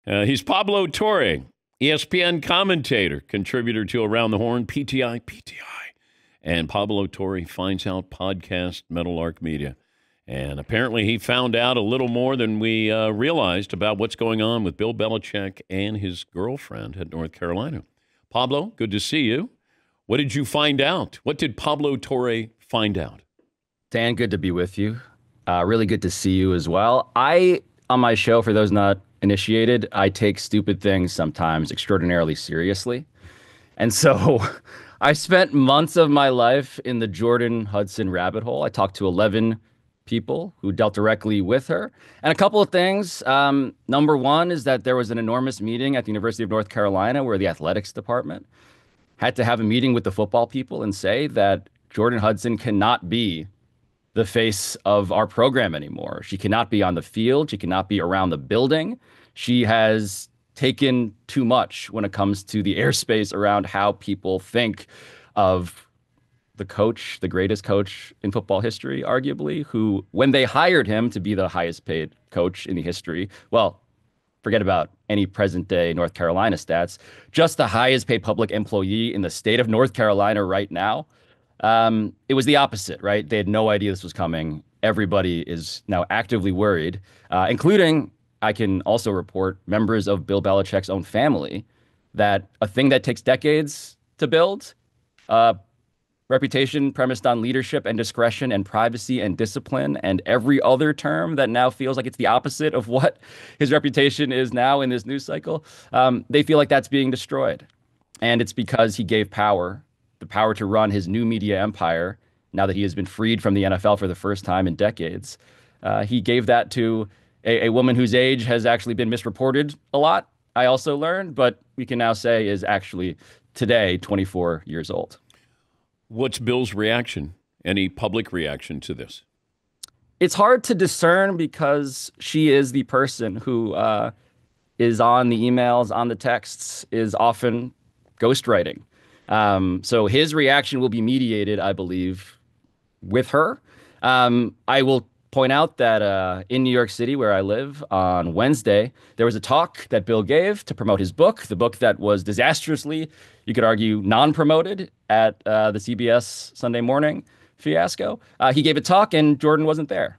He's Pablo Torre, ESPN commentator, contributor to Around the Horn, PTI. And Pablo Torre finds out podcast, Meadowlark Media. And apparently he found out a little more than we realized about what's going on with Bill Belichick and his girlfriend at North Carolina. Pablo, good to see you. What did you find out? What did Pablo Torre find out? Dan, good to be with you. Really good to see you as well. On my show, for those not initiated, I take stupid things sometimes extraordinarily seriously. And so I spent months of my life in the Jordon Hudson rabbit hole. I talked to 11 people who dealt directly with her. And a couple of things. Number one is that there was an enormous meeting at the University of North Carolina where the athletics department had to have a meeting with the football people and say that Jordon Hudson cannot be the face of our program anymore. She cannot be on the field. She cannot be around the building. She has taken too much when it comes to the airspace around how people think of the coach, the greatest coach in football history, arguably, who, when they hired him to be the highest paid coach in the history, well, forget about any present day North Carolina stats, just the highest paid public employee in the state of North Carolina right now. It was the opposite, right? They had no idea this was coming. Everybody is now actively worried, including, I can also report, members of Bill Belichick's own family, that a thing that takes decades to build, reputation premised on leadership and discretion and privacy and discipline and every other term that now feels like it's the opposite of what his reputation is now in this news cycle, they feel like that's being destroyed. And it's because he gave the power to run his new media empire, now that he has been freed from the NFL for the first time in decades. He gave that to a woman whose age has actually been misreported a lot, I also learned, but we can now say is actually today 24 years old. What's Bill's reaction? Any public reaction to this? It's hard to discern because she is the person who is on the emails, on the texts, is often ghostwriting. So his reaction will be mediated, I believe, with her. I will point out that in New York City, where I live, on Wednesday, there was a talk that Bill gave to promote his book, the book that was disastrously, you could argue, non-promoted at the CBS Sunday Morning fiasco. He gave a talk and Jordan wasn't there.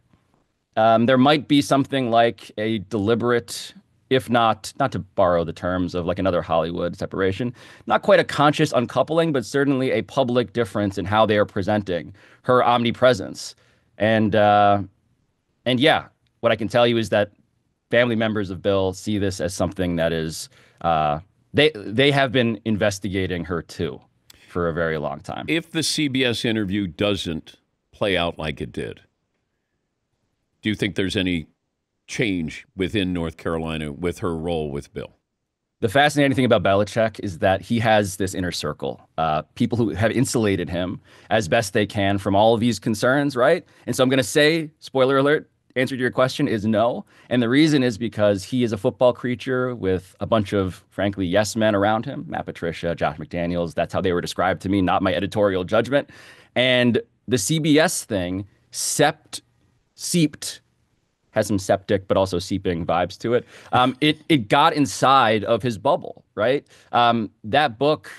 There might be something like a deliberate, if not to borrow the terms of like another Hollywood separation, not quite a conscious uncoupling, but certainly a public difference in how they are presenting her omnipresence. And yeah, what I can tell you is that family members of Bill see this as something that is, they have been investigating her too for a very long time. If the CBS interview doesn't play out like it did, do you think there's any change within North Carolina with her role with Bill? The fascinating thing about Belichick is that he has this inner circle, people who have insulated him as best they can from all of these concerns, right? And so I'm going to say, spoiler alert, answer to your question is no. And the reason is because he is a football creature with a bunch of, frankly, yes men around him. Matt Patricia, Josh McDaniels, that's how they were described to me, not my editorial judgment. And the CBS thing seeped, has some septic, but also seeping vibes to it. It got inside of his bubble, right? That book,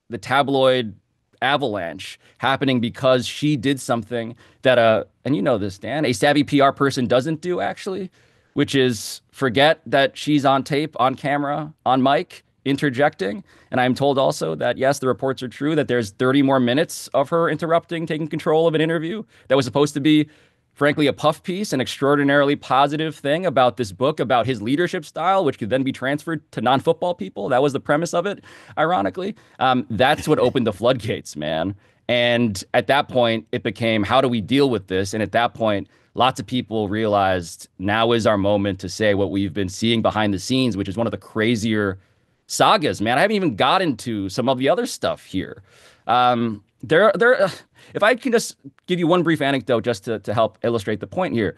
the tabloid avalanche, happening because she did something that, and you know this, Dan, a savvy PR person doesn't do, actually, which is forget that she's on tape, on camera, on mic, interjecting. And I'm told also that, yes, the reports are true, that there's 30 more minutes of her interrupting, taking control of an interview that was supposed to be, frankly, a puff piece, an extraordinarily positive thing about this book, about his leadership style, which could then be transferred to non-football people. That was the premise of it, ironically. That's what opened the floodgates, man. And at that point, it became, how do we deal with this? And at that point, lots of people realized now is our moment to say what we've been seeing behind the scenes, which is one of the crazier sagas, man. I haven't even got into some of the other stuff here. If I can just give you one brief anecdote just to help illustrate the point here.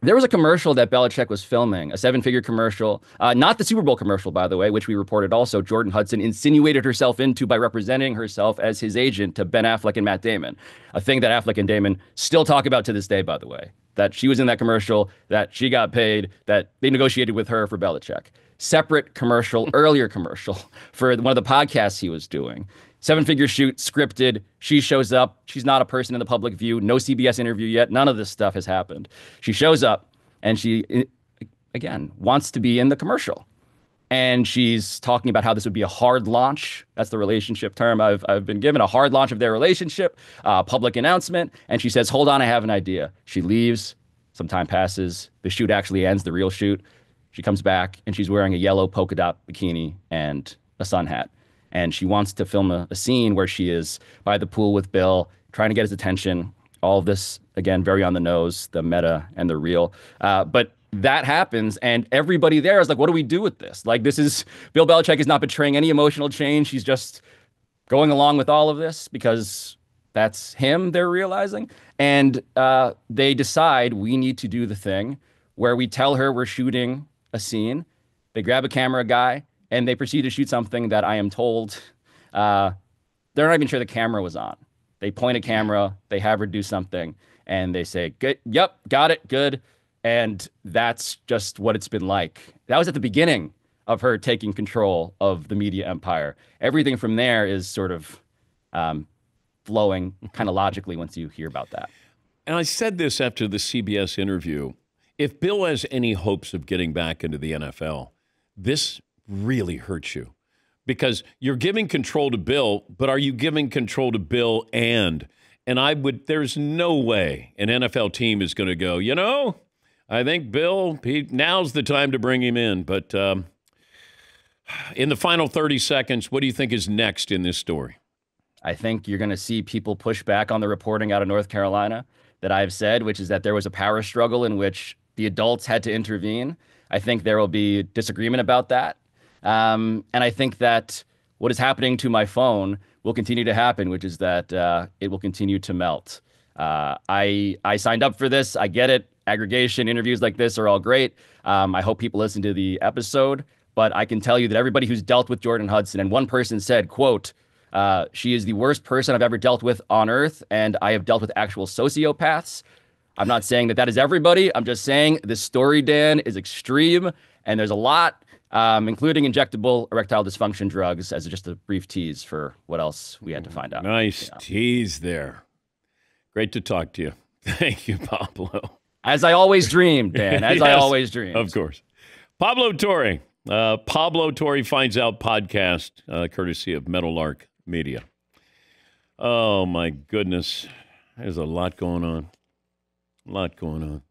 There was a commercial that Belichick was filming, a 7-figure commercial, not the Super Bowl commercial, by the way, which we reported also. Jordon Hudson insinuated herself into by representing herself as his agent to Ben Affleck and Matt Damon, a thing that Affleck and Damon still talk about to this day, by the way. that she was in that commercial, that she got paid, that they negotiated with her for Belichick. Separate commercial, earlier commercial for one of the podcasts he was doing. 7-figure shoot, scripted. She shows up. She's not a person in the public view. No CBS interview yet. None of this stuff has happened. She shows up and she, again, wants to be in the commercial. And she's talking about how this would be a hard launch. That's the relationship term I've been given, a hard launch of their relationship, public announcement. And she says, hold on, I have an idea. She leaves. Some time passes. The shoot actually ends, the real shoot. She comes back and she's wearing a yellow polka dot bikini and a sun hat. And she wants to film a scene where she is by the pool with Bill, trying to get his attention. All of this, again, very on the nose, the meta and the real. But that happens, and everybody there is like, what do we do with this? Like, this is, Bill Belichick is not betraying any emotional change. He's just going along with all of this because that's him, they're realizing. And they decide we need to do the thing where we tell her we're shooting a scene. They grab a camera guy, and they proceed to shoot something that I am told they're not even sure the camera was on. They point a camera, they have her do something, and they say, good, yep, got it, good. And that's just what it's been like. That was at the beginning of her taking control of the media empire. Everything from there is sort of flowing kind of logically once you hear about that. And I said this after the CBS interview. If Bill has any hopes of getting back into the NFL, this really hurts you because you're giving control to Bill, but are you giving control to Bill and there's no way an NFL team is going to go, you know, I think Bill, now's the time to bring him in. But in the final 30 seconds, what do you think is next in this story? I think you're going to see people push back on the reporting out of North Carolina that I've said, which is that there was a power struggle in which the adults had to intervene. I think there will be disagreement about that. And I think that what is happening to my phone will continue to happen, which is that it will continue to melt. I signed up for this. I get it. Aggregation interviews like this are all great. I hope people listen to the episode, but I can tell you that everybody who's dealt with Jordan Hudson, and one person said, quote, she is the worst person I've ever dealt with on earth, and I have dealt with actual sociopaths. I'm not saying that is everybody. I'm just saying this story, Dan, is extreme, and there's a lot, including injectable erectile dysfunction drugs, as just a brief tease for what else we had to find out. Nice tease there. Great to talk to you. Thank you, Pablo. As I always dreamed, Dan. As I always dreamed. Of course. Pablo Torre. Pablo Torre Finds Out podcast, courtesy of Meadowlark Media. Oh, my goodness. There's a lot going on. A lot going on.